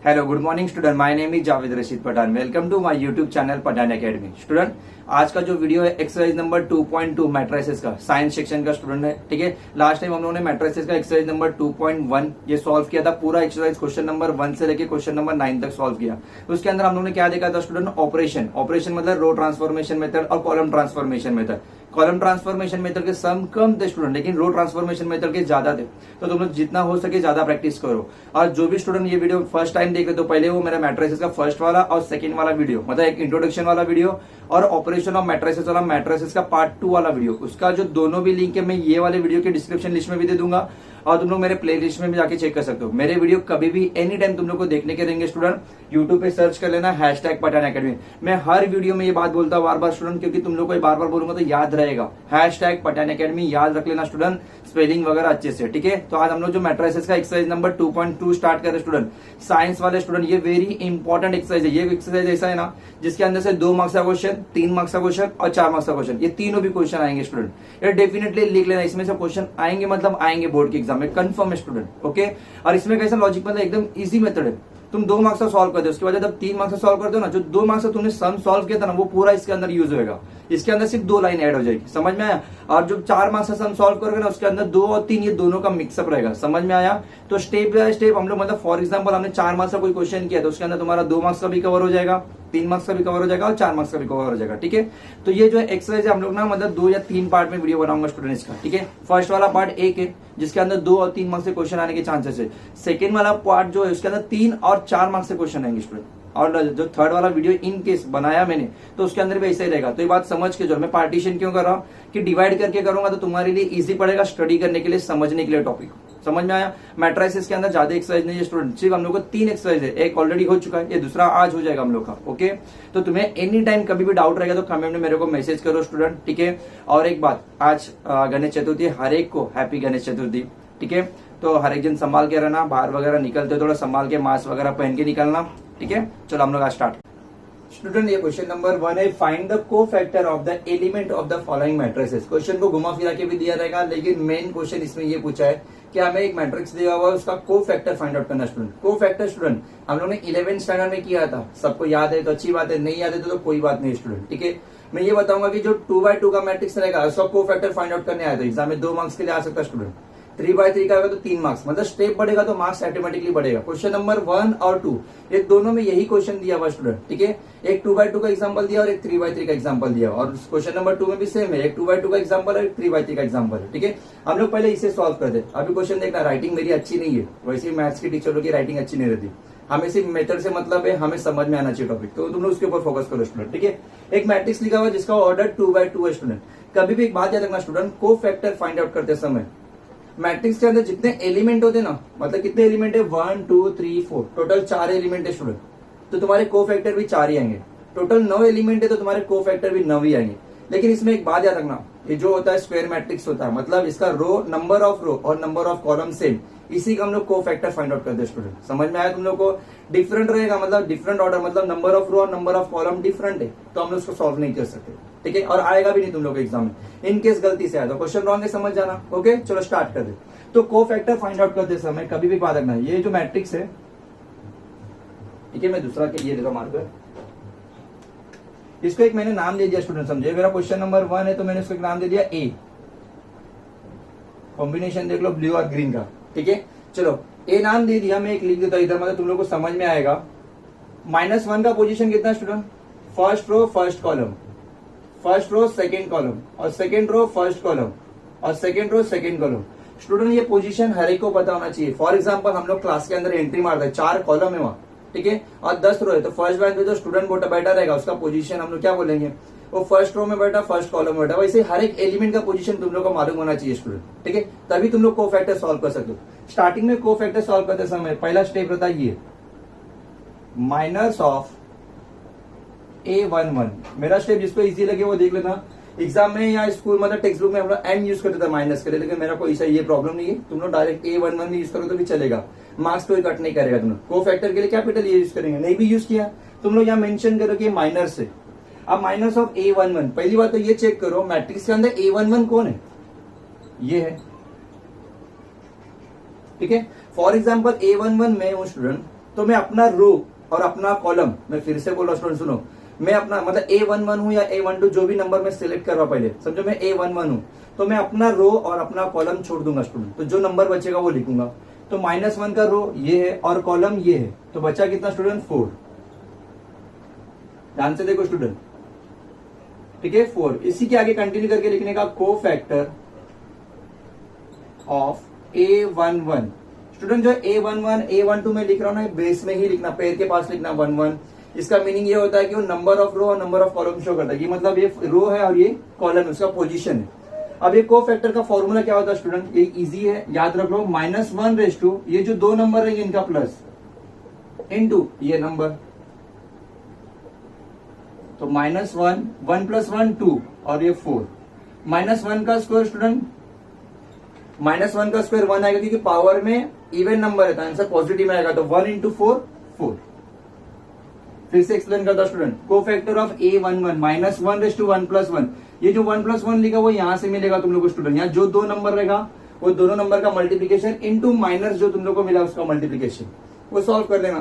Hello good morning student, my name is Javed Rashid Pathan. Welcome to my YouTube channel Pathan academy. Student, आज का जो video है exercise number 2.2 matrices का, science section का student है। ठीक है, लास्ट टाइम हम लोगों ने मैट्रिसेस का एक्सरसाइज नंबर 2.1 ये सॉल्व किया था। पूरा एक्सरसाइज क्वेश्चन नंबर 1 से लेके क्वेश्चन नंबर 9 तक सॉल्व किया। उसके अंदर हम लोगों ने क्या देखा था स्टूडेंट? ऑपरेशन मतलब रो ट्रांसफॉर्मेशन मेथड और column transformation method. Column transformation method के सम कम थे स्टूडेंट, लेकिन रो ट्रांसफॉर्मेशन मेथड के ज्यादा थे। तो तुम लोग जितना हो सके ज्यादा प्रैक्टिस करो। और जो भी स्टूडेंट ये वीडियो फर्स्ट टाइम देख रहे तो पहले वो मेरा मैट्रिसेस का फर्स्ट वाला और सेकंड वाला वीडियो, मतलब एक इंट्रोडक्शन वाला वीडियो और ऑपरेशन ऑफ मैट्रिसेस वाला मैट्रिसेस का पार्ट 2 वाला वीडियो, उसका जो दोनों भी लिंक है मैं ये वाले वीडियो के डिस्क्रिप्शन लिस्ट में भी दे दूंगा और तुम लोग मेरे प्ले लिस्ट में भी जाके चेक कर सकते हो। मेरे वीडियो कभी भी एनी टाइम तुम लोग को देखने के रहेंगे स्टूडेंट। यूट्यूब पे सर्च कर लेना #पठान एकेडमी। मैं हर वीडियो में ये बात बोलता हूँ बार बार स्टूडेंट, क्योंकि तुम लोग को बार बार बोलूंगा तो याद रहेगा। #पठान एकेडमी याद रख लेना स्टूडेंट, स्पेलिंग वगैरह अच्छे से। ठीक है, तो आज हम लोग जो मैट्रिसेस का एक्सरसाइज नंबर 2.2 स्टार्ट कर रहे स्टूडेंट। साइंस वाले स्टूडेंट, ये वेरी इंपॉर्टेंट एक्सरसाइज है। ये एक्सरसाइज ऐसा है ना जिसके अंदर से 2 मार्क्स का क्वेश्चन, 3 मार्क्स का क्वेश्चन और 4 मार्क्स का क्वेश्चन, ये तीनों भी क्वेश्चन आएंगे स्टूडेंट। ये डेफिनेटली लिख लेना, इसमें से क्वेश्चन आएंगे मतलब आएंगे बोर्ड के एग्जाम में, कंफर्म है स्टूडेंट। ओके, और इसमें कैसा लॉजिक मतलब एकदम इजी मेथड है। तुम 2 मार्क्स का सॉल्व करते हो, उसके बाद जब 3 मार्क्स का सॉल्व करते हो ना, जो 2 मार्क्स का तुमने सम सॉल्व किया था ना, वो पूरा इसके अंदर यूज होगा। इसके अंदर सिर्फ 2 लाइन ऐड हो जाएगी, समझ में आया? और जो 4 मार्क्स का सम सॉल्व करोगे ना, उसके अंदर 2 और 3 ये दोनों का मिक्सअप रहेगा, समझ में आया? तो स्टेप बाय स्टेप हम लोग, मतलब फॉर एग्जाम्पल हमने 4 मार्क्स का कोई क्वेश्चन किया तो उसके अंदर तुम्हारा 2 मार्क्स का भी कवर हो जाएगा, 3 मार्क्स का भी कवर हो जाएगा और 4 मार्क्स का भी कवर हो जाएगा। ठीक है, तो ये जो एक्सरसाइज है हम लोग ना मतलब 2 या 3 पार्ट में वीडियो बनाऊंगा स्टूडेंट इसका। ठीक है, फर्स्ट वाला पार्ट 1 है जिसके अंदर 2 और 3 मार्क्स से क्वेश्चन आने के चांसेस है। सेकंड वाला पार्ट जो है उसके अंदर 3 और 4 मार्क्स से क्वेश्चन आएंगे स्टूडेंट। और जो थर्ड वाला वीडियो इन केस बनाया मैंने तो उसके अंदर भी ऐसा ही रहेगा। तो ये बात समझ के, जो मैं पार्टीशन क्यों कर रहा हूँ कि डिवाइड करके करूंगा तो तुम्हारे लिए इजी पड़ेगा स्टडी करने के लिए, समझने के लिए टॉपिक। समझ में आया? मैट्रिसेस के अंदर ज्यादा एक्सरसाइज नहीं है स्टूडेंट, सिर्फ हम लोग को 3 एक्सरसाइज है। एक ऑलरेडी हो चुका है, ये दूसरा आज हो जाएगा हम लोग का। ओके, तो तुम्हें एनी टाइम कभी भी डाउट रहेगा तो कमेंट में मेरे को मैसेज करो स्टूडेंट। ठीक है, और एक बात, आज गणेश चतुर्थी, हर एक को हैप्पी गणेश चतुर्थी। ठीक है, तो हर एक दिन संभाल के रहना, बाहर वगैरह निकलते हो थोड़ा संभाल के, मास्क वगैरह पहन के निकलना। ठीक है, चलो हम लोग आज स्टार्ट। स्टूडेंट, ये क्वेश्चन नंबर 1 है, find the cofactor of the element of the following matrices. Question को घुमा फिरा के भी दिया रहेगा, लेकिन मेन क्वेश्चन इसमें ये पूछा है कि हमें एक मैट्रिक्स दिया हुआ है, उसका कोफैक्टर फाइंड आउट करना। स्टूडेंट, कोफैक्टर स्टूडेंट हम लोग ने 11th स्टैंडर्ड में किया था, सबको याद है तो अच्छी बात है, नहीं याद है तो कोई बात नहीं स्टूडेंट। ठीक है, मैं ये बताऊंगा कि जो 2x2 का मैट्रिक्स रहेगा उसका कोफैक्टर फाइंड आउट करने आया था एग्जाम में, 2 मार्क्स के लिए आ सकता है स्टूडेंट। 3x3 का होगा तो 3 मार्क्स, मतलब स्टेप बढ़ेगा तो मार्क्स ऑटोमेटिकली बढ़ेगा। क्वेश्चन नंबर 1 और 2 ये दोनों में यही क्वेश्चन दिया हुआ स्टूडेंट। ठीक है, एक 2x2 का एग्जांपल दिया और एक 3x3 का एग्जांपल दिया, और क्वेश्चन नंबर 2 में भी सेम है, एक 2x2 का एग्जांपल और एक 3x3 का एग्जांपल है। ठीक है, हम लोग पहले इसे सॉल्व कर दे। अभी क्वेश्चन देखना, राइटिंग मेरी अच्छी नहीं है, वैसे मैथ्स की टीचरों की राइटिंग अच्छी नहीं रहती, हमें सिर्फ मेथड से मतलब है, हमें समझ में आना चाहिए टॉपिक, तो तुम लोग उसके ऊपर फोकस करो स्टूडेंट। ठीक है, एक मैट्रिक्स लिखा हुआ जिसका ऑर्डर 2x2 है स्टूडेंट। कभी भी एक बात याद रखना स्टूडेंट, कोफैक्टर फाइंड आउट करते समय मैट्रिक्स के अंदर जितने एलिमेंट होते ना, मतलब कितने एलिमेंट है, 1 2 3 4, टोटल 4 एलिमेंट है स्टूडेंट, तो तुम्हारे कोफैक्टर भी 4 ही आएंगे। टोटल 9 एलिमेंट है तो तुम्हारे कोफैक्टर भी 9 ही आएंगे। लेकिन इसमें एक बात याद रखना, ये जो होता है स्क्वायर मैट्रिक्स होता है, मतलब इसका रो, नंबर ऑफ रो और नंबर ऑफ कॉलम सेम, इसी का हम लोग कोफैक्टर फाइंड आउट करते हैं स्टूडेंट। समझ में आया तुम लोग को? डिफरेंट रहेगा, मतलब डिफरेंट ऑर्डर, मतलब नंबर ऑफ रो और नंबर ऑफ कॉलम डिफरेंट है तो हम लोग उसको सॉल्व नहीं कर सकते। ठीक है, और आएगा भी नहीं तुम लोग के एग्जाम में। इन केस गलती से आया तो क्वेश्चन रॉन्ग है, समझ जाना। ओके, चलो स्टार्ट कर दे। तो कोफैक्टर फाइंड आउट करते समय कभी भी बात रखना, ये जो मैट्रिक्स है, ठीक है, मैं दूसरा के ये देता मार्कर, इसको एक मैंने नाम दे दिया स्टूडेंट, समझे? मेरा क्वेश्चन नंबर 1 है तो मैंने इसको एक नाम दे दिया ए। कॉम्बिनेशन देख लो ब्लू और ग्रीन का। ठीक है, चलो ए नाम दे दिया, मैं एक लिख देता इधर, मतलब तुम लोग को समझ में आएगा। -1 का पोजीशन कितना student? First row first column, first row second column, और सेकेंड रो फर्स्ट कॉलम, और second row second column. Student, ये पोजीशन हर एक को पता होना चाहिए। फॉर एग्जाम्पल हम लोग क्लास के अंदर एंट्री मारते हैं, 4 कॉलम है वहां, ठीक है, और 10 रो है, तो फर्स्ट बेंच पे जो स्टूडेंट बैठा रहेगा उसका पोजीशन हम लोग क्या बोलेंगे, वो फर्स्ट रो में बैठा, फर्स्ट कॉलम में बैठा। वैसे हर एक एलिमेंट का पोजीशन तुम लोग को मालूम होना चाहिए स्टूडेंट। ठीक है, तभी तुम लोग कोफैक्टर सॉल्व कर सकते हो। स्टार्टिंग में कोफैक्टर सॉल्व करते समय पहला स्टेप रहता है ये, माइनस ऑफ A11। मेरा स्टेप जिसको इजी लगे वो देख लेना। एग्जाम में या स्कूल मतलब टेक्स्ट बुक में हम लोग एन यूज करते थे माइनस करे, लेकिन मेरा कोई ऐसा ये प्रॉब्लम नहीं है, तुम लोग डायरेक्ट A11 यूज करो तो भी चलेगा, मार्क्स कोई कट नहीं करेगा। तुम लोग कोफैक्टर के लिए कैपिटल ये यूज करेंगे, नहीं भी यूज किया तुम लोग यहाँ मेंशन करो कि माइनर से। अब माइनस ऑफ A11, पहली बात तो ये चेक करो मैट्रिक्स के अंदर A11 कौन है, ये है। ठीक है, फॉर एग्जाम्पल A11 में हूं स्टूडेंट, तो तो मैं अपना रो और अपना कॉलम, मैं फिर से बोल रहा हूं स्टूडेंट सुनो, मैं अपना मतलब A11 हूं या A12 जो भी नंबर मैं सिलेक्ट कर रहा हूं, पहले समझो मैं A11 हूं, तो मैं अपना रो और अपना कॉलम छोड़ दूंगा स्टूडेंट, तो जो नंबर बचेगा वो लिखूंगा। तो -1 का रो ये है और कॉलम ये है, तो बचा कितना स्टूडेंट 4। ध्यान से देखो स्टूडेंट, ठीक है 4। इसी के आगे कंटिन्यू करके लिखने का को फैक्टर ऑफ A11। स्टूडेंट जो A11 A12 में लिख रहा हूं ना, बेस में ही लिखना, पेड़ के पास लिखना 11। इसका मीनिंग ये होता है कि वो नंबर ऑफ रो और नंबर ऑफ कॉलम शो करता है, ये मतलब ये रो है और ये कॉलम है, उसका पोजीशन है। अब ये को फैक्टर का फॉर्मूला क्या होता है स्टूडेंट, ये इजी है, याद रख लो, -1 ये जो दो नंबर है इनका प्लस इनटू ये नंबर, तो -1 1 + 1 2 और ये 4। -1 का स्क्वायर स्टूडेंट, -1 का स्क्वायर 1 आएगा क्योंकि पावर में इवन नंबर है तो आंसर पॉजिटिव आएगा, तो 1 × 4 4। फिर से एक्सप्लेन करता स्टूडेंट, को फैक्टर ऑफ A11 -1 / 1 + 1, ये जो 1 + 1 लिखा वो यहां से मिलेगा तुम लोग को स्टूडेंट, यहाँ जो दो नंबर रहेगा वो दोनों नंबर का मल्टीप्लीकेशन इनटू माइनस जो तुम लोग को मिला उसका मल्टीप्लीकेशन, वो सॉल्व कर लेना।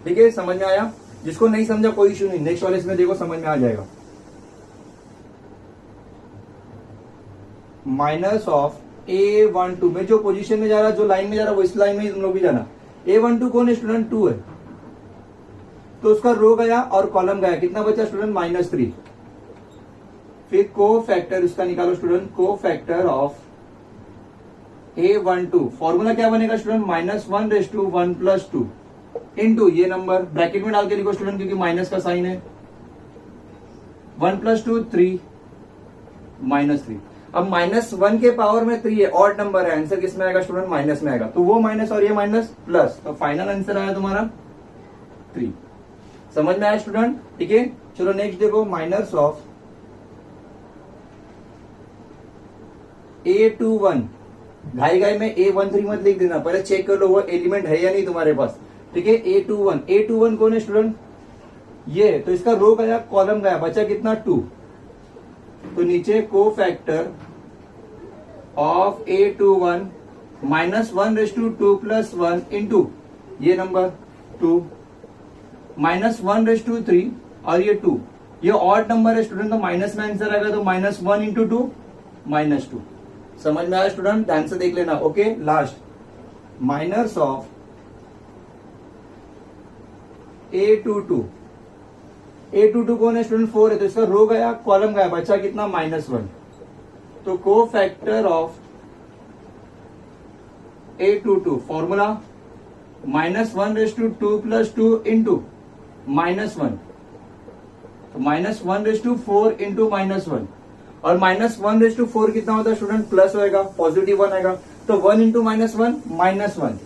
ठीक है, समझ में आया? जिसको नहीं समझा कोई इशू नहीं, नेक्स्ट वाले इसमें देखो समझ में आ जाएगा। माइनस ऑफ A12 में जो पोजीशन में जा रहा, जो लाइन में जा रहा, वो इस लाइन में ही तुम लोग भी जाना। A12 कौन है स्टूडेंट? 2 है, तो उसका रो गया और कॉलम गया, कितना बचा स्टूडेंट? -3। फिर को फैक्टर उसका निकालो स्टूडेंट, को फैक्टर ऑफ A12, फॉर्मूला क्या बनेगा स्टूडेंट? -1 / 1 + 2 इनटू ये नंबर, ब्रैकेट में डाल के लिखो स्टूडेंट क्योंकि माइनस का साइन है, 1 + 2 3 -3। अब -1 के पावर में 3 है, ऑड नंबर है, आंसर किस में आएगा स्टूडेंट? माइनस में आएगा, तो वो माइनस और ये माइनस प्लस, तो फाइनल आंसर आया तुम्हारा 3। समझ में आया स्टूडेंट? ठीक है, चलो नेक्स्ट देखो, माइनस ऑफ A21। घाई में A13 मत लिख देना, पहले चेक कर लो वो एलिमेंट है या नहीं तुम्हारे पास। ठीक है, A21 कौन है स्टूडेंट? ये, तो इसका रो गया कॉलम गया, बचा कितना? 2। तो नीचे को फैक्टर ऑफ A21 -1 / 2 + 1 इनटू ये नंबर 2, -1 / 3 और ये 2, ये ऑड नंबर है स्टूडेंट, तो माइनस में आंसर आएगा, तो -1 × 2 -2। समझ में आया स्टूडेंट? ध्यान से देख लेना। Okay, last minus of A22 कौन है स्टूडेंट? 4 है, तो इसका रो गया कॉलम गया, बचा कितना? -1। तो को factor of A22 formula -1 / 2 + 2 into -1, तो -1 / 4 इनटू -1, और -1 / 4 कितना होता है स्टूडेंट? प्लस होएगा, पॉजिटिव 1 आएगा, तो 1 × -1 -1।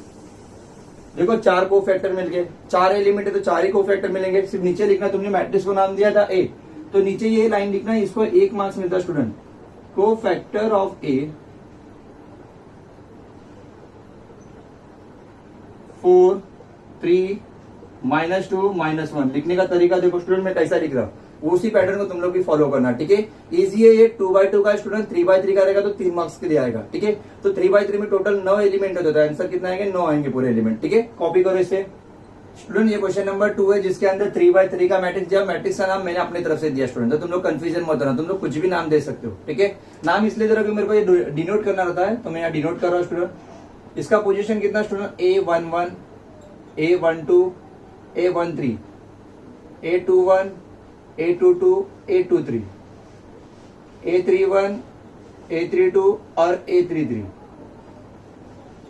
देखो 4 को फैक्टर मिल गए, 4 एलिमेंट है तो 4 ही को फैक्टर मिलेंगे। सिर्फ नीचे लिखना, तुमने मैट्रिक्स को नाम दिया था A, तो नीचे ये लाइन लिखना, इसको 1 मार्क्स मिलता है स्टूडेंट। को फैक्टर ऑफ A 4 3 -2 -1। लिखने का तरीका देखो स्टूडेंट, मैं कैसा लिख रहा हूं, उसी पैटर्न को तुम लोग भी फॉलो करना। ठीक है, इजी है ये। 2/2 का स्टूडेंट 3/3 का रहेगा तो 3 मार्क्स के लिए आएगा। ठीक है, तो 3/3 में टोटल 9 एलिमेंट होता है, आंसर कितना आएंगे? 9 आएंगे पूरे एलिमेंट। ठीक है, कॉपी करो इसे स्टूडेंट। ये क्वेश्चन नंबर 2 है जिसके अंदर 3/3 का मैट्रिक्स दिया। मैट्रिक्स का नाम मैंने अपनी तरफ से दिया स्टूडेंट, तो तुम लोग कंफ्यूजन मत होना, तुम लोग कुछ भी नाम दे सकते हो। ठीक है, नाम इसलिए दे रहा हूं मेरे को ये डिनोट करना रहता है, तो मैं यहाँ डिनोट कर रहा हूँ स्टूडेंट। इसका पोजिशन कितना student? A11 A12 A13 A21 A22 A23 A31 A32 और A33।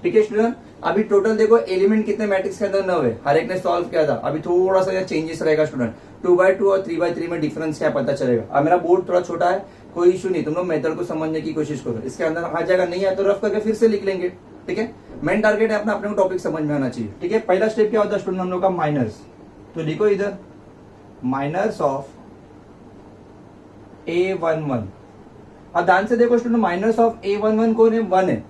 ठीक है स्टूडेंट, अभी टोटल देखो एलिमेंट कितने मैट्रिक्स के अंदर 9 है, हर एक ने सॉल्व किया था। अभी थोड़ा सा चेंजेस रहेगा स्टूडेंट, 2/2 और 3/3 में डिफरेंस क्या पता चलेगा। अब मेरा बोर्ड थोड़ा छोटा है, कोई इशू नहीं, तुम लोग मेथड को समझने की कोशिश करो, इसके अंदर आ जाएगा, नहीं आया तो रफ करके फिर से लिख लेंगे। ठीक है, मेन टारगेट है अपना, अपने को टॉपिक समझ में आना चाहिए। ठीक है, पहला स्टेप क्या होता है स्टूडेंट हम लोग का? माइनस, तो लिखो इधर माइनस ऑफ A11। अब ध्यान से देखो स्टूडेंट, माइनस ऑफ A11 कौन है? 1 है,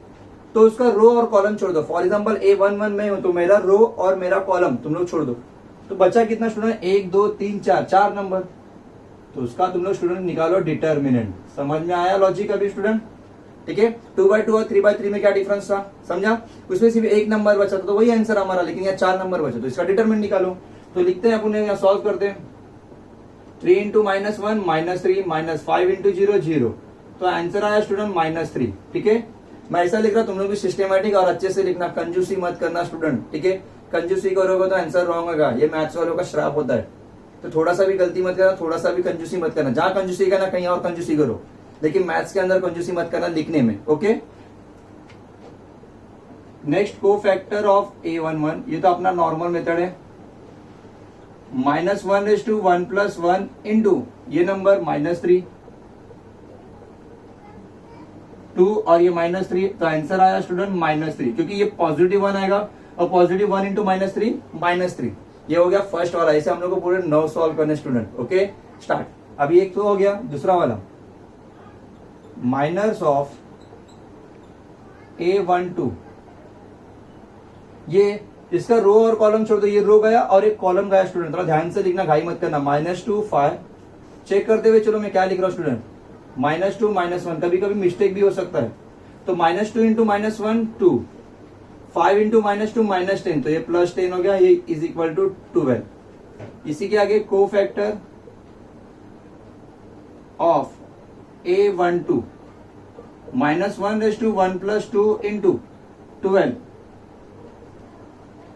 तो उसका रो और कॉलम छोड़ दो। फॉर एग्जांपल A11 में हूं तो मेरा रो और मेरा कॉलम तुम लोग छोड़ दो, तो बचा कितना स्टूडेंट? 1 2 3 4 नंबर, तो उसका तुम लोग स्टूडेंट निकालो डिटर्मिनेंट। समझ में आया लॉजिक अभी स्टूडेंट? ठीक है। 2/2 और 3/3 में क्या डिफरेंस था, समझा। उसमें सिर्फ एक नंबर बचा था तो वही आंसर हमारा, लेकिन यहाँ 4 नंबर बचा तो इसका डिटरमिनेंट निकालो। तो लिखते हैं अपन यहाँ सॉल्व करते हैं। 3 इंटू -1 -3 -5 इंटू 0 0, तो आंसर आया स्टूडेंट -3। ठीक है, मैं ऐसा लिख रहा, तुम लोग भी सिस्टमेटिक और अच्छे से लिखना, कंजूसी मत करना स्टूडेंट। ठीक है, कंजूसी करोगे तो आंसर रॉन्ग होगा, ये मैथ्स वालों का श्राप होता है। तो थोड़ा सा भी गलती मत करना, थोड़ा सा भी कंजूसी मत करना। जहां कंजूसी करना कहीं और कंजूसी करो, लेकिन मैथ्स के अंदर कंजूसी मत करना लिखने में। ओके, नेक्स्ट को फैक्टर ऑफ A11, ये तो अपना नॉर्मल मेथड है। -1/1 + 1 इंटू ये नंबर -3 2 और ये -3, तो आंसर आया स्टूडेंट -3, क्योंकि ये पॉजिटिव 1 आएगा और पॉजिटिव 1 इंटू -3 -3। ये हो गया फर्स्ट वाला। ऐसे हम लोग को पूरे 9 सॉल्व करने स्टूडेंट। Okay, start. अभी एक तो हो गया, दूसरा वाला माइनस ऑफ A12, ये इसका रो और कॉलम छोड़ दो, ये रो गया और एक कॉलम गया स्टूडेंट, थोड़ा ध्यान से लिखना, घाई मत करना। -2 5, चेक करते हुए चलो मैं क्या लिख रहा हूं स्टूडेंट, -2 -1, कभी कभी मिस्टेक भी हो सकता है। तो -2 इंटू -1 2, 5 इंटू -2 -10, तो ये +10 हो गया, ये इज इक्वल टू 12। इसी के आगे को फैक्टर ऑफ A12 -1/1 + 2 इंटू 12,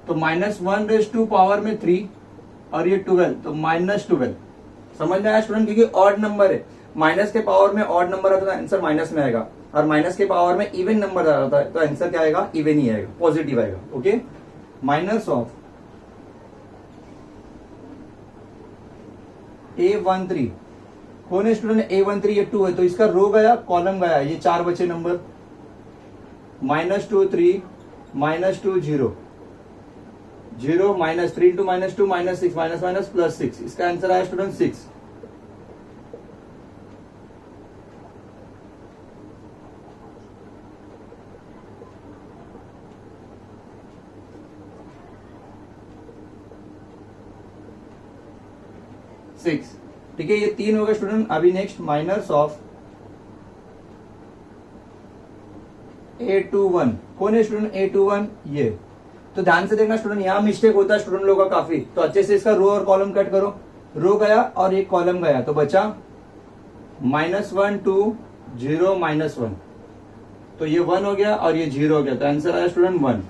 तो -1 पावर में 3 और ये 12, तो -12। समझ में आया स्टूडेंट, क्योंकि ऑड नंबर है, माइनस के पावर में ऑड नंबर आता है तो आंसर माइनस में आएगा, और माइनस के पावर में इवन नंबर आता है तो आंसर क्या आएगा, इवन ही आएगा, पॉजिटिव आएगा। ओके, माइनस ऑफ A13, कौन है स्टूडेंट A13, ये 2 है, तो इसका रो गया कॉलम गया, ये 4 बचे नंबर, -2 3 -2 0 0 -3 इंटू -2 -6 +6, इसका आंसर आया स्टूडेंट 6। ठीक है, ये 3 हो गए स्टूडेंट। अभी नेक्स्ट माइनस ऑफ A21, कौन है स्टूडेंट A21, ये। तो ध्यान से देखना स्टूडेंट, यहां मिस्टेक होता है स्टूडेंट लोगों का काफी, तो अच्छे से इसका रो और कॉलम कट करो। रो गया और एक कॉलम गया, तो बचा -1 2 0 -1, तो ये 1 हो गया और ये 0 हो गया, तो आंसर आया स्टूडेंट 1।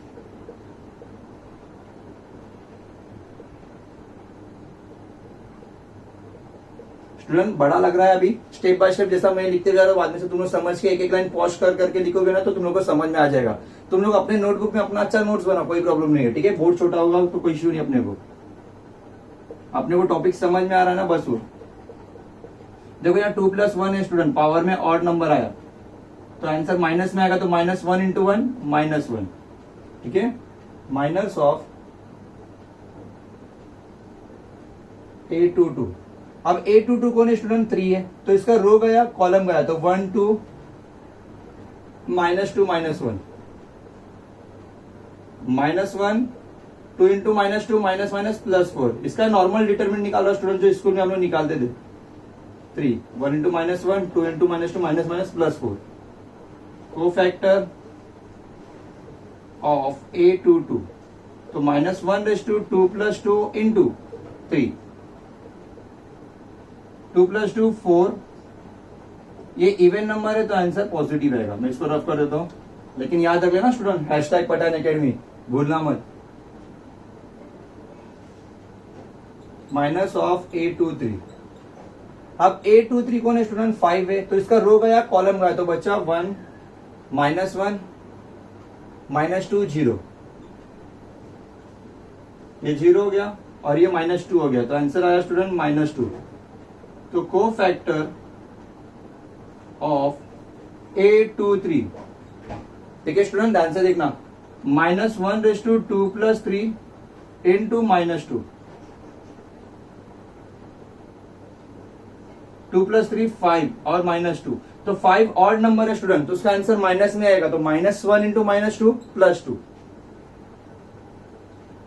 स्टूडेंट बड़ा लग रहा है अभी, स्टेप बाय स्टेप जैसा मैं लिखते जा रहा हूँ, बाद में से तुम लोग समझ के एक एक लाइन पॉज कर करके लिखोगे ना, तो तुम लोग को समझ में आ जाएगा। तुम लोग अपने नोटबुक में अपना अच्छा नोट्स बनाओ, कोई प्रॉब्लम नहीं है। ठीक है, बोर्ड छोटा होगा तो कोई इश्यू नहीं, अपने को टॉपिक समझ में आ रहा है ना, बस वो देखो यहाँ 2 + 1 है स्टूडेंट, पावर में ऑड नंबर आया तो आंसर माइनस में आएगा, तो -1 इंटू 1 -1। ठीक है, माइनस ऑफ A22, अब A22 कौन है स्टूडेंट, 3 है, तो इसका रो गया कॉलम गया, तो 1 2 -2 -1 -1 2 इंटू -2 +4, इसका नॉर्मल डिटरमिनेंट निकालो स्टूडेंट, जो स्कूल में हम लोग निकालते थे। 3 1 इंटू -1 2 इंटू -2 +4, को फैक्टर ऑफ A22, तो -1/2 2 + 2 इंटू 3, 2 + 2 4, ये इवन नंबर है तो आंसर पॉजिटिव रहेगा। मैं इसको रफ कर देता हूं, लेकिन याद रख लेना स्टूडेंट, हैशटैग पठान एकेडमी भूलना मत। माइनस ऑफ A23, अब A23 कौन है स्टूडेंट, 5 है, तो इसका रो गया कॉलम गया, तो बच्चा 1 -1 -2 0, ये 0 हो गया और ये -2 हो गया, तो आंसर आया स्टूडेंट -2। तो को फैक्टर ऑफ A23, ठीक है स्टूडेंट, ध्यान से देखना, -1/2 2 + 3 इंटू -2, 2 + 3 5 और -2, तो 5 ऑड नंबर है स्टूडेंट, तो उसका आंसर माइनस में आएगा, तो -1 इंटू -2 +2।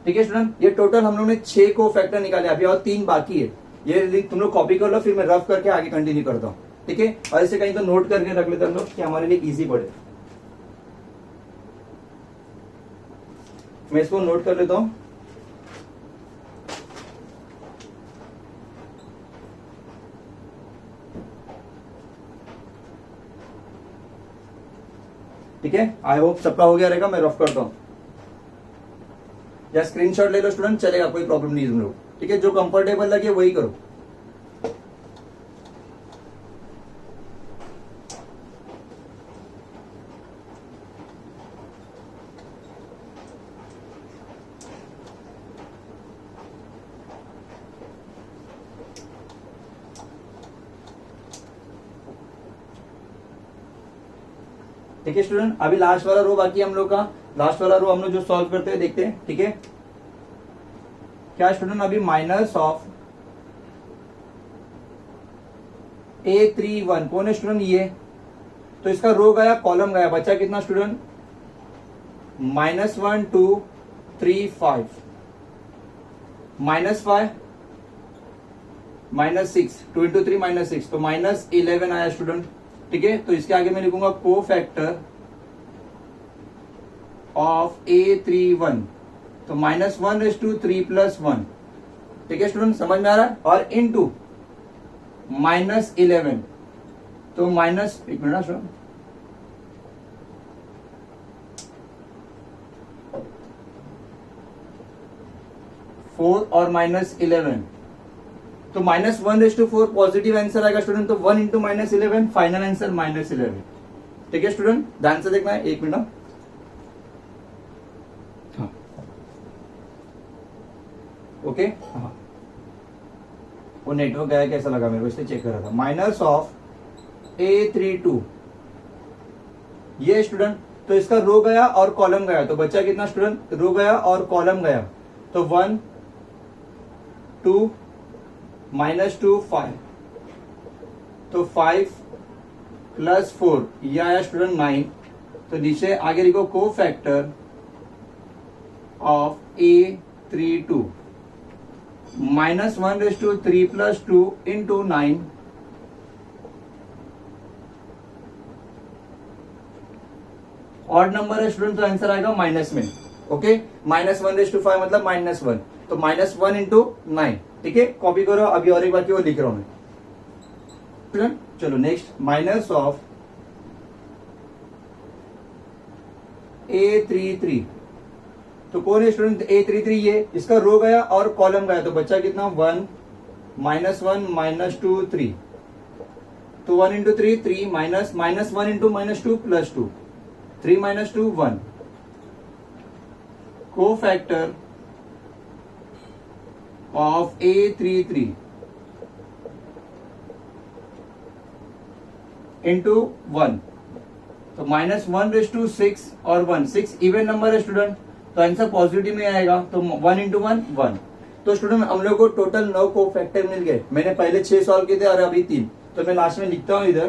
ठीक है स्टूडेंट, ये टोटल हम लोग ने 6 को फैक्टर निकाले, अभी और 3 बाकी है। ये तुम लोग कॉपी कर लो, फिर मैं रफ करके आगे कंटिन्यू करता हूँ। ठीक है, और इसे कहीं तो नोट करके रख लेते हैं हम लोग कि हमारे लिए इजी पड़े। मैं इसको नोट कर लेता हूं। ठीक है, आई होप सबका हो गया रहेगा। मैं रफ करता हूं या स्क्रीनशॉट ले लो स्टूडेंट, चलेगा, कोई प्रॉब्लम नहीं तुम लोग। ठीक है, जो कंफर्टेबल लगे वही करो। ठीक है स्टूडेंट, अभी लास्ट वाला रो बाकी है हम लोग का। लास्ट वाला रो हम लोग जो सॉल्व करते हैं देखते हैं। ठीक है, क्या स्टूडेंट, अभी माइनस ऑफ A31 कौन है स्टूडेंट, ये तो इसका रो गया, कॉलम गया, बचा कितना स्टूडेंट, -1 2 3 5, -5 -6, 2 into 3 -6, तो -11 आया स्टूडेंट। ठीक है, तो इसके आगे मैं लिखूंगा को फैक्टर ऑफ A31, तो -1/3 + 1। ठीक है स्टूडेंट, समझ में आ रहा है, और इनटू -11, तो माइनस, एक मिनट स्टूडेंट, फोर और -11, तो -1/4 पॉजिटिव आंसर आएगा स्टूडेंट, तो 1 × -11, फाइनल आंसर -11। ठीक है स्टूडेंट, ध्यान से देखना है, एक मिनट। हाँ, ओके, हाँ, वो नेटवर्क गया कैसा लगा मेरे को, इसलिए चेक कर रहा था। माइनस ऑफ A32 ये स्टूडेंट, तो इसका रो गया और कॉलम गया, तो बच्चा कितना स्टूडेंट, रो गया और कॉलम गया, तो 1 2 -2 5, तो 5 + 4 ये आया स्टूडेंट 9, तो नीचे आगे लिखो को factor of A32 -1/3 + 2 × 9, odd number है स्टूडेंट, तो आंसर आएगा माइनस में। ओके, -1/5 मतलब -1, तो -1 × 9। ठीक है, कॉपी करो। अभी और एक बार क्यों लिख रहा हूं मैं स्टूडेंट, चलो नेक्स्ट, माइनस ऑफ A33, तो कौन है स्टूडेंट A33, ये इसका रो गया और कॉलम गया, तो बच्चा कितना 1 -1 -2 3, तो 1 × 3 3 -1 × -2 + 2, 3 - 2 1, को फैक्टर ऑफ A33 इंटू 1, तो -1/6 और 1, 6 इवन नंबर है स्टूडेंट, तो आंसर पॉजिटिव में आएगा, तो 1 × 1 1। तो स्टूडेंट हम लोग को टोटल 9 को फैक्टर मिल गए। मैंने पहले 6 सॉल्व किए थे और अभी 3, तो मैं लास्ट में लिखता हूं इधर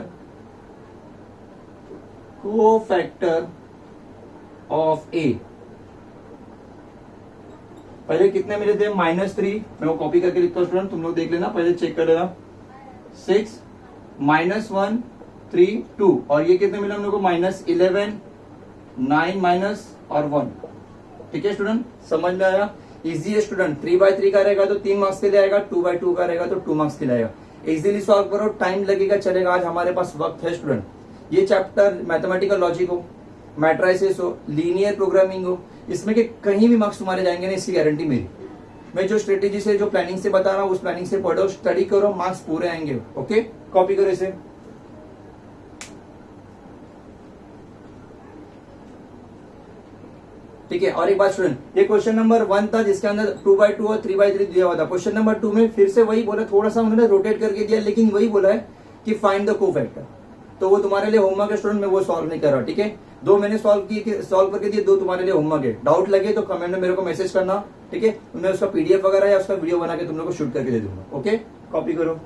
को फैक्टर ऑफ A। पहले कितने मिले थे, -3, मैं वो कॉपी करके लिखता हूँ स्टूडेंट, तुम लोग देख लेना, पहले चेक कर लेना, 6 -1 3 2, और ये कितने मिले हम लोग को, -11 9 और 1। ठीक है स्टूडेंट, समझ में आया, इजी है स्टूडेंट। 3/3 का रहेगा तो 3 मार्क्स के लिए आएगा, 2/2 का रहेगा तो 2 मार्क्स के लिए आएगा। इजीली सॉल्व करो, टाइम लगेगा, चलेगा, आज हमारे पास वक्त है स्टूडेंट। ये चैप्टर मैथमेटिकल लॉजिक हो, मैट्राइसिस हो, लीनियर प्रोग्रामिंग हो, इसमें के कहीं भी मार्क्स तुम्हारे जाएंगे ना, इसकी गारंटी मेरी। मैं जो स्ट्रेटेजी से, जो प्लानिंग से बता रहा हूँ, उस प्लानिंग से पढ़ो, स्टडी करो, मार्क्स पूरे आएंगे। ओके, कॉपी करो इसे। ठीक है, और एक बात स्टूडेंट, ये क्वेश्चन नंबर 1 था जिसके अंदर 2/2 और 3/3 दिया हुआ था। क्वेश्चन नंबर 2 में फिर से वही बोला, थोड़ा सा उन्होंने रोटेट करके दिया, लेकिन वही बोला है कि फाइंड द कोफैक्टर। तो वो तुम्हारे लिए होमवर्क है स्टूडेंट, मैं वो सॉल्व नहीं कर रहा। ठीक है, 2 मैंने सॉल्व करके दिए, 2 तुम्हारे लिए होमवर्क है। डाउट लगे तो कमेंट में मेरे को मैसेज करना। ठीक है, मैं उसका PDF वगैरह या उसका वीडियो बना के तुम लोग को शूट करके दे दूंगा। ओके, कॉपी करो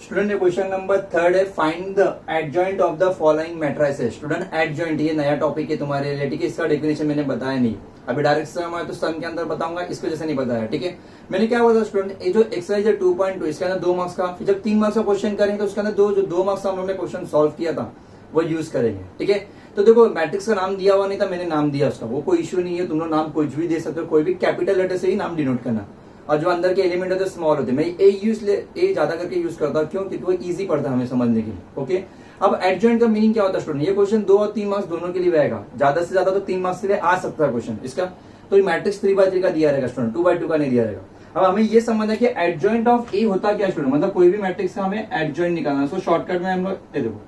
स्टूडेंट। ये क्वेश्चन नंबर 3 है, find the adjoint of the following matrices. Student adjoint ये नया टॉपिक है तुम्हारे लिए। ठीक है, इसका डेफिनेशन मैंने बताया नहीं। अभी डायरेक्ट सम है तो सम के अंदर बताऊंगा, इसको जैसे नहीं बताया, ठीक है। मैंने क्या बोला स्टूडेंट, ये जो एक्सरसाइज है 2.2 इसके अंदर 2 मार्क्स का, फिर जब 3 मार्क्स का क्वेश्चन करेंगे तो उसके अंदर जो 2 मार्क्स का हम लोग ने क्वेश्चन सॉल्व किया था वो यूज करेंगे, ठीक है। तो देखो मैट्रिक्स का नाम दिया हुआ नहीं था, मैंने नाम दिया उसका, वो कोई इश्यू नहीं है, तुम लोग नाम कुछ भी दे सकते हो, कोई भी कैपिटल लेटर से ही नाम डिनोट करना, और जो अंदर के एलिमेंट होते हैं स्मॉल होते हैं। मैं ए ज्यादा करके यूज करता हूँ, क्यों? क्योंकि वो इजी पड़ता है हमें समझने के लिए, ओके। अब एडजॉइंट का मीनिंग क्या होता है स्टूडेंट, ये क्वेश्चन 2 और 3 मार्क्स दोनों के लिए आएगा, ज्यादा से ज्यादा तो 3 मार्क्स के लिए आ सकता है क्वेश्चन इसका। तो मैट्रिक्स 3x3 का दिया रहेगा स्टूडेंट, 2x2 का नहीं दिया रहेगा। अब हमें ये समझना है कि एडजॉइंट ऑफ ए होता क्या स्टूडेंट, मतलब कोई भी मैट्रिक्स का हमें एडजॉइंट निकालना है। सो शॉर्टकट में हम लोग देखो,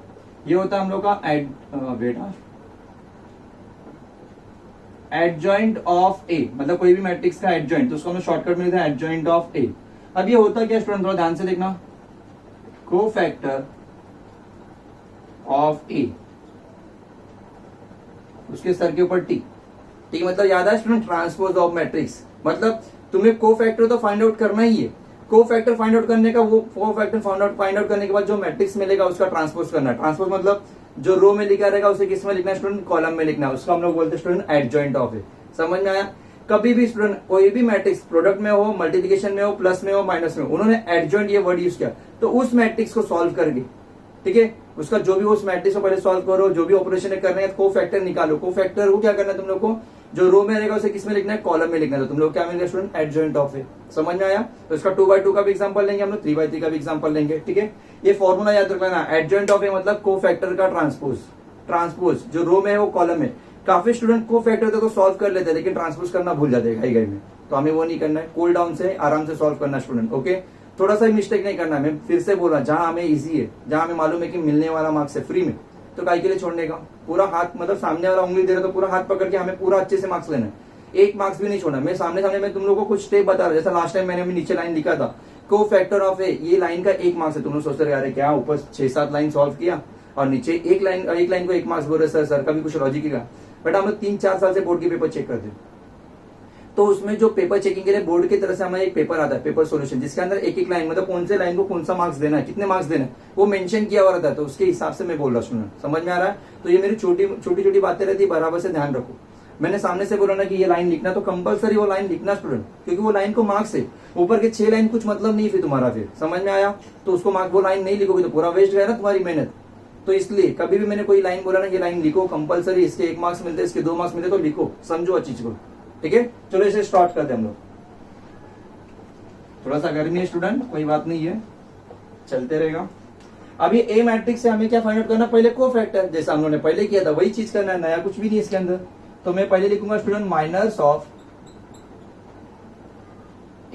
ये होता है हम लोग का एडजॉइंट ऑफ ए, मतलब कोई भी मैट्रिक्स का एडजॉइंट, तो उसको हम शॉर्टकट में लिखते हैं एडजॉइंट ऑफ ए। अब ये होता क्या स्टूडेंट, थोड़ा ध्यान से देखना, कोफैक्टर ऑफ ए, उसके सर के ऊपर टी, ठीक, मतलब याद है स्टूडेंट, ट्रांसपोज ऑफ मैट्रिक्स, मतलब तुम्हें कोफैक्टर तो फाइंड आउट करना ही है। कोफैक्टर फाइंड आउट करने का, वो कोफैक्टर फाइंड आउट करने के बाद जो मैट्रिक्स मिलेगा उसका ट्रांसपोज करना है। ट्रांसपोज मतलब जो रो में लिखा रहेगा उसे किस में लिखना है स्टूडेंट, कॉलम में लिखना है, उसको हम लोग बोलते हैं स्टूडेंट एडजॉइंट ऑफ ए। समझ में आया? कभी भी स्टूडेंट कोई भी मैट्रिक्स प्रोडक्ट में हो, मल्टीप्लिकेशन में हो, प्लस में हो, माइनस में हो, उन्होंने एडजॉइंट ये वर्ड यूज किया, तो उस मैट्रिक्स को सॉल्व करके, ठीक है, उसका जो भी उस मैट्रिक्स को पहले सॉल्व करो, जो भी ऑपरेशन करने हैं कोफैक्टर निकालो। कोफैक्टर को क्या करना है तुम लोग को, जो रो में रहेगा उसे किस में लिखना है, कॉलम में लिखना है। तो तुम लोग क्या मिलेगा स्टूडेंट, एडजॉइंट ऑफ ए। समझ में आया? तो इसका 2x2 का भी एग्जांपल लेंगे हम लोग, 3x3 का भी एग्जांपल लेंगे, ठीक है। ये फॉर्मूला याद रखना, एडजॉइंट ऑफ ए मतलब कोफैक्टर का ट्रांसपोज। ट्रांसपोज जो रो में है वो कॉलम में। काफी स्टूडेंट कोफैक्टर तो सॉल्व कर लेते हैं लेकिन ट्रांसपोज करना भूल जाते हैं घाई में, तो हमें वो नहीं करना है, कूल डाउन से आराम से सॉल्व करना स्टूडेंट, ओके। थोड़ा सा मिस्टेक नहीं करना है, मैं फिर से बोल रहा, जहां हमें इजी है, जहां हमें मालूम है कि मिलने वाला मार्क्स है फ्री में, तो काय के लिए छोड़ने का, पूरा हाथ, मतलब सामने वाला उंगली दे रहा तो पूरा हाथ पकड़ के हमें पूरा अच्छे से मार्क्स लेना है, एक मार्क्स भी नहीं छोड़ना। मैं सामने मैं तुम लोगों को कुछ स्टेप बता रहा, जैसा लास्ट टाइम मैंने नीचे लाइन लिखा था, कोफैक्टर ऑफ ए, ये लाइन का 1 मार्क्स है। तुम लोग सोचते रहे यार क्या ऊपर 6-7 लाइन सॉल्व किया और नीचे एक लाइन को 1 मार्क्स बोल रहे सर का भी कुछ लॉजिक है। बट हम 3-4 साल से बोर्ड के पेपर चेक करते हैं, तो उसमें जो पेपर चेकिंग के लिए बोर्ड की तरफ से हमें एक पेपर आता है, पेपर सॉल्यूशन, जिसके अंदर एक लाइन, मतलब कौन से लाइन को कौन सा मार्क्स देना है, कितने मार्क्स देना है, वो मेंशन किया हुआ रहता है। तो उसके हिसाब से मैं बोल रहा हूँ, समझ में आ रहा है? तो ये मेरी छोटी छोटी बातें रहती है, बराबर से ध्यान रखो। मैंने सामने से बोला ना कि ये लाइन लिखना, तो कंपलसरी वो लाइन लिखना स्टूडेंट, क्योंकि वो लाइन को मार्क्स है। ऊपर के 6 लाइन कुछ मतलब नहीं फिर तुम्हारा, फिर समझ में आया? तो उसको मार्क्स, वो लाइन नहीं लिखोगे तो पूरा वेस्ट गया ना तुम्हारी मेहनत। तो इसलिए कभी भी मैंने कोई लाइन बोला ना, ये लाइन लिखो कंपलसरी, इसके 1 मार्क्स मिलते, इसके 2 मार्क्स मिलते, तो लिखो, समझो अच्छी चीज को, ठीक है। चलो इसे स्टार्ट करते हैं हम लोग। थोड़ा सा गर्मी है स्टूडेंट, कोई बात नहीं है, चलते रहेगा। अभी ए मैट्रिक्स से हमें क्या फाइंड आउट करना, पहले कोफैक्टर, जैसा हम लोगों ने पहले किया था वही चीज करना है, नया कुछ भी नहीं इसके अंदर। तो मैं पहले लिखूंगा स्टूडेंट माइनस ऑफ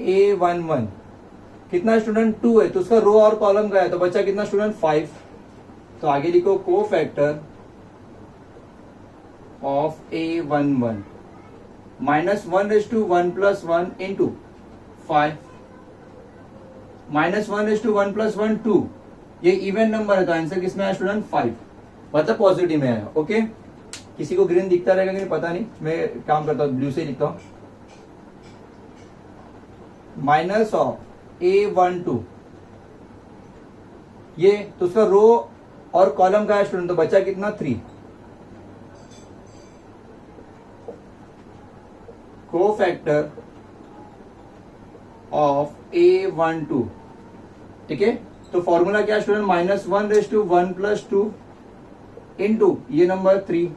A11, कितना स्टूडेंट 2 है, तो उसका रो और कॉलम का है, तो बचा कितना स्टूडेंट 5। तो आगे लिखो कोफैक्टर ऑफ A11 -1/1 + 1 इंटू 5 -1/1 + 1 2। ये इवन नंबर है तो आंसर किसमें आया स्टूडेंट 5, मतलब पॉजिटिव में आया, ओके। किसी को ग्रीन दिखता रहेगा कि नहीं पता नहीं, मैं काम करता हूँ ब्लू से लिखता हूँ। माइनस ऑफ A12, ये तो उसका रो और कॉलम का है स्टूडेंट, तो बचा कितना 3। कोफैक्टर ऑफ A12, ठीक है। तो फॉर्मूला क्या स्टूडेंट, -1/1 + 2 इंटू ये नंबर 3,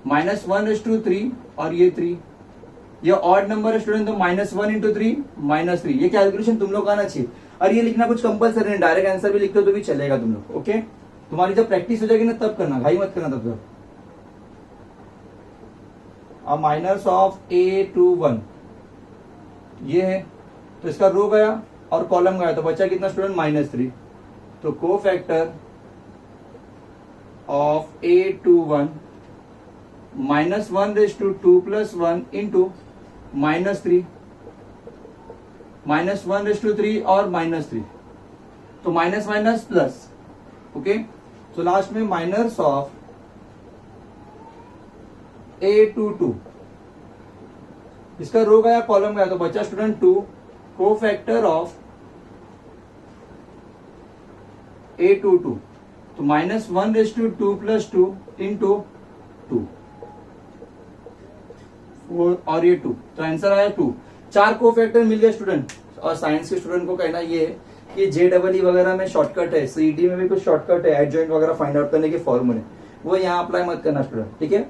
-1/3 और ये 3, ये ऑड नंबर है स्टूडेंट, तो -1 × 3 -3। ये कैलकुलेशन तुम लोग का आना चाहिए, और ये लिखना कुछ कंपलसरी नहीं, डायरेक्ट आंसर भी लिखते हो तो भी चलेगा तुम लोग, ओके। तुम्हारी जब प्रैक्टिस हो जाएगी ना तब करना, भाई मत करना तब तक। अब माइनस ऑफ A21 ये है, तो इसका रो गया और कॉलम गया, तो बचा कितना स्टूडेंट -3। तो कोफैक्टर ऑफ A21 -1/2 + 1 इंटू -3, -1/3 और -3, तो माइनस माइनस प्लस, ओके। तो लास्ट में माइनस ऑफ A22, इसका रो गया कॉलम गया, तो बचा स्टूडेंट 2। कोफैक्टर ऑफ A22, तो -1/2 + 2 इंटू 2। 4 और ये 2, तो आंसर आया 2। 4 को फैक्टर मिल गया स्टूडेंट। और साइंस के स्टूडेंट को कहना ये है कि JEE वगैरह में शॉर्टकट है, सीईटी में भी कुछ शॉर्टकट है, एडजॉइंट वगैरह फाइंड आउट करने के फॉर्मूले, वो यहाँ अप्लाई मत करना स्टूडेंट, ठीक है।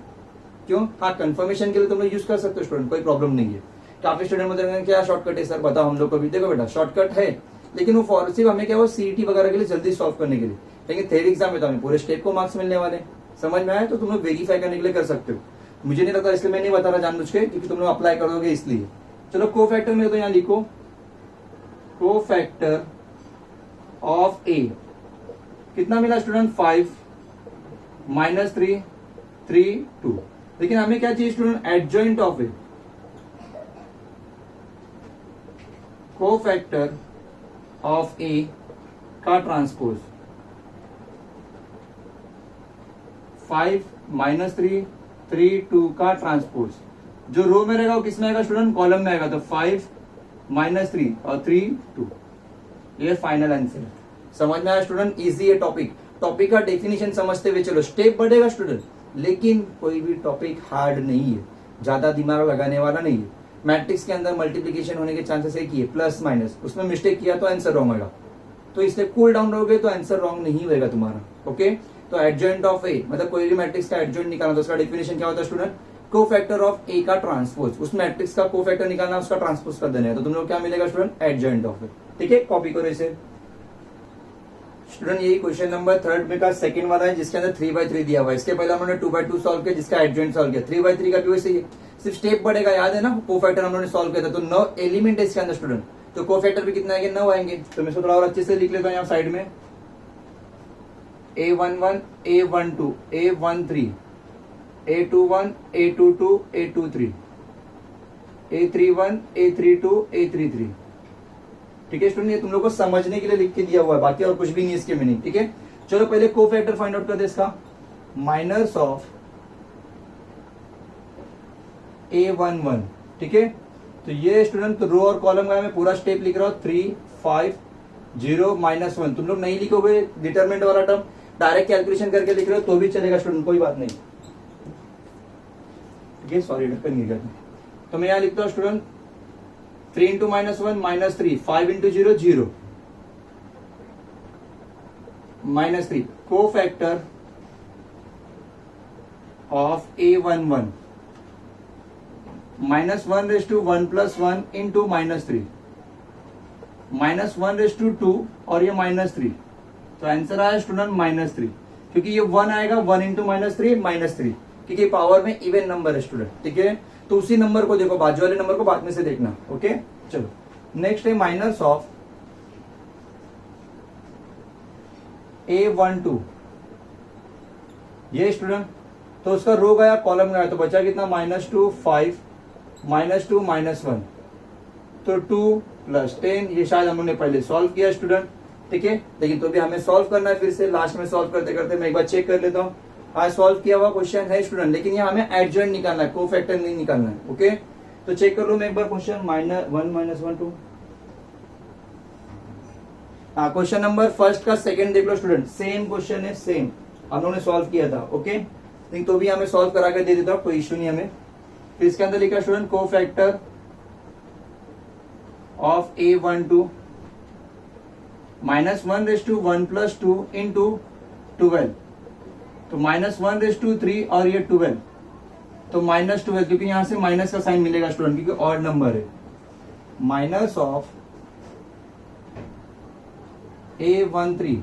क्यों? हाँ, कंफर्मेशन के लिए तुम लोग यूज कर सकते हो स्टूडेंट, कोई प्रॉब्लम नहीं है। काफी स्टूडेंट बोलते क्या शॉर्टकट है सर, बताओ हम लोग को भी। देखो बेटा, शॉर्टकट है, लेकिन वो सिर्फ हमें क्या, वो सीईटी वगैरह के लिए जल्दी सॉल्व करने के लिए। लेकिन थ्योरी एग्जाम में तो हमें पूरे स्टेप को मार्क्स मिलने वाले। समझ में आया? तो तुम लोग वेरीफाई करने के लिए कर सकते हो। मुझे नहीं लगता, इसलिए मैं नहीं बता रहा जानबूझ के, क्योंकि तुम लोग अप्लाई कर दोगे इसलिए। चलो, को फैक्टर में तो यहाँ लिखो, को फैक्टर ऑफ ए कितना मिला स्टूडेंट? 5 -3 3 2। लेकिन हमें क्या चाहिए स्टूडेंट? एडजॉइंट ऑफ ए, को फैक्टर ऑफ ए का ट्रांसपोज। 5 -3 3 2 का ट्रांसपोज। जो रो में रहेगा वो किस में आएगा स्टूडेंट? कॉलम में आएगा। तो 5 -3 और 3 2, ये फाइनल आंसर। समझ में आया स्टूडेंट? इजी है टॉपिक। टॉपिक का डेफिनेशन समझते हुए चलो, स्टेप बढ़ेगा स्टूडेंट, लेकिन कोई भी टॉपिक हार्ड नहीं है, ज्यादा दिमाग लगाने वाला नहीं है। मैट्रिक्स के अंदर मल्टीप्लीकेशन होने के चांसेस एक ही है, प्लस माइनस। उसमें मिस्टेक किया तो आंसर रॉन्ग होगा, तो इसलिए कूल डाउन रहोगे तो आंसर रॉन्ग नहीं होगा तुम्हारा। ओके, तो एडजॉइंट ऑफ ए मतलब कोई भी मैट्रिक्स का एडजॉइंट निकालना, तो उसका डेफिनेशन क्या होता है स्टूडेंट? को फैक्टर ऑफ ए का ट्रांसपोज। उस मैट्रिक्स का को फैक्टर निकालना, उसका ट्रांसपोज कर देना है, तो तुम लोग क्या मिलेगा स्टूडेंट? एडजॉइंट ऑफ ए। ठीक है, कॉपी करो इसे स्टूडेंट। यही क्वेश्चन नंबर 3 में का सेकंड वाला है, जिसके अंदर 3/3 दिया हुआ है। इसके पहले हमने 2/2 सॉल्व किया, जिसका एडजॉइंट सॉल्व किया। 3/3 का भी वैसे ही सिर्फ स्टेप बढ़ेगा, याद है ना? को फैक्टर हम लोगों ने सॉल्व किया था, तो 9 एलिमेंट है इसके अंदर स्टूडेंट, तो को फैक्टर भी कितना आएंगे? 9 आएंगे। तो मैं इसको थोड़ा और अच्छे से लिख लेता हूँ यहाँ साइड में। A11 A12 A13 A21 A22 A23 A31 A32 A33। ठीक है स्टूडेंट, ये तुम लोग को समझने के लिए लिख के दिया हुआ है, बाकी और कुछ भी नहीं इसके मीनिंग। ठीक है, चलो पहले को फैक्टर फाइंड आउट कर दे इसका। माइनस ऑफ A11, ठीक है। तो ये स्टूडेंट, तो रो और कॉलम का मैं पूरा स्टेप लिख रहा हूँ। 3 5 0 -1। तुम लोग नहीं लिखोगे डिटरमिनेंट वाला टर्म, डायरेक्ट कैलकुलेशन करके लिख रहे हो तो भी चलेगा स्टूडेंट, कोई बात नहीं। ठीक है, सॉरी ढक्कन गिर गया। तो मैं यहाँ लिखता हूँ स्टूडेंट 3 × -1 -3, 5 × 0 0 -3। को फैक्टर ऑफ A11 -1/1 + 1 into -3 -1/2 और ये -3, तो आंसर आया स्टूडेंट -3, क्योंकि ये 1 आएगा 1 × -3 -3, क्योंकि पावर में इवन नंबर है स्टूडेंट। ठीक है, तो उसी नंबर को देखो, बाजू वाले नंबर को बाद में से देखना। ओके, चलो नेक्स्ट है माइनस ऑफ A12। ये स्टूडेंट, तो उसका रो गया कॉलम गया, तो बचा कितना? -2 5 -2 -1, तो 2 + 10। ये शायद हम लोगों ने पहले सॉल्व किया स्टूडेंट। ठीक है, लेकिन तो भी हमें सॉल्व करना है फिर से। लास्ट में सॉल्व करते करते मैं एक बार चेक कर लेता हूँ। आज सॉल्व किया हुआ क्वेश्चन है स्टूडेंट, लेकिन यहाँ हमें एडजॉइंट निकालना है, को फैक्टर नहीं निकालना है। ओके, तो चेक कर लो मैं एक बार क्वेश्चन। -1 -1 2। हाँ, क्वेश्चन नंबर फर्स्ट का सेकंड देख लो स्टूडेंट, सेम क्वेश्चन है, सेम हम लोगों ने सॉल्व किया था। ओके, लेकिन तो भी हमें सॉल्व करा के दे देता हूँ, कोई इश्यू नहीं हमें। फिर इसके अंदर लिखा स्टूडेंट को फैक्टर ऑफ A12 -1/1 + 2 × 12, तो -1/3 और ये 12, तो -12, क्योंकि यहां से माइनस का साइन मिलेगा स्टूडेंट, क्योंकि ऑड नंबर है। माइनस ऑफ A13,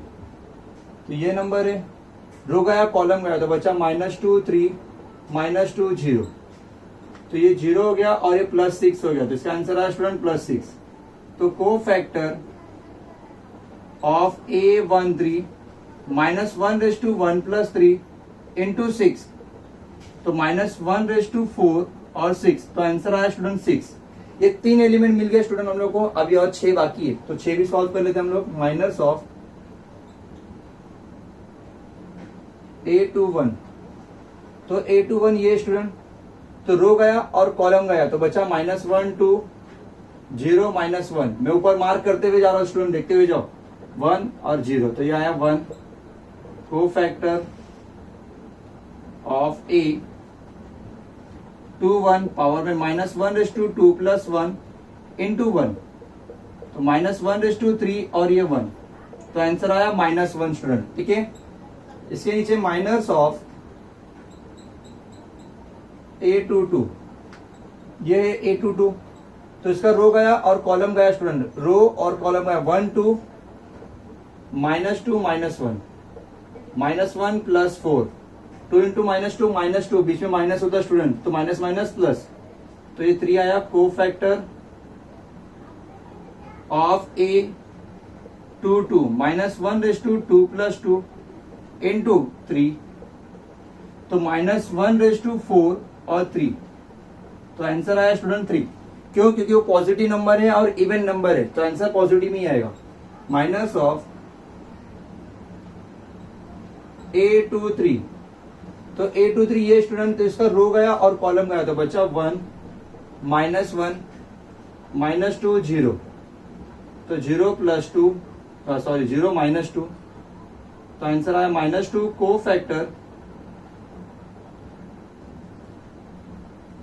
तो ये नंबर है, रो गया कॉलम गया, तो बचा -2 3 -2 0, तो ये 0 हो गया और ये +6 हो गया, तो इसका आंसर आया स्टूडेंट +6। तो को फैक्टर ऑफ A13 -1/1 + 3 × 6, तो -1/4 और 6, तो आंसर आया स्टूडेंट 6। ये 3 एलिमेंट मिल गए स्टूडेंट हम लोग को, अभी और 6 बाकी है, तो 6 भी सॉल्व कर लेते हैं हम लोग। माइनस ऑफ A21, तो A21 ये स्टूडेंट, तो रो गया और कॉलम गया, तो बचा -1 2 0 -1। मैं ऊपर मार्क करते हुए जा रहा हूं स्टूडेंट, देखते हुए जाओ, 1 और 0, तो ये आया 1। को फैक्टर ऑफ A 2 1 पावर में -1/2 + 1 × 1, तो -1/3 और ये 1, तो आंसर आया -1 स्टूडेंट। ठीक है, इसके नीचे माइनस ऑफ A22, ये है A22, तो इसका रो गया और कॉलम गया स्टूडेंट, रो और कॉलम गया 1 2 -2 -1 -1 + 4, 2 × -2 बीच में माइनस होता है स्टूडेंट, तो माइनस माइनस प्लस, तो ये 3 आया। कोफैक्टर ऑफ A22 -1/2 + 2 × 3, तो -1/4 और 3, तो आंसर आया स्टूडेंट 3। क्यों? क्योंकि वो पॉजिटिव नंबर है और इवन नंबर है, तो आंसर पॉजिटिव में ही आएगा। माइनस ऑफ A23, तो A23 ये स्टूडेंट, तो इसका रो गया और कॉलम गया, तो बचा 1 -1 -2 0, तो 0 + 2 सॉरी 0 -2, तो आंसर आया -2। कोफैक्टर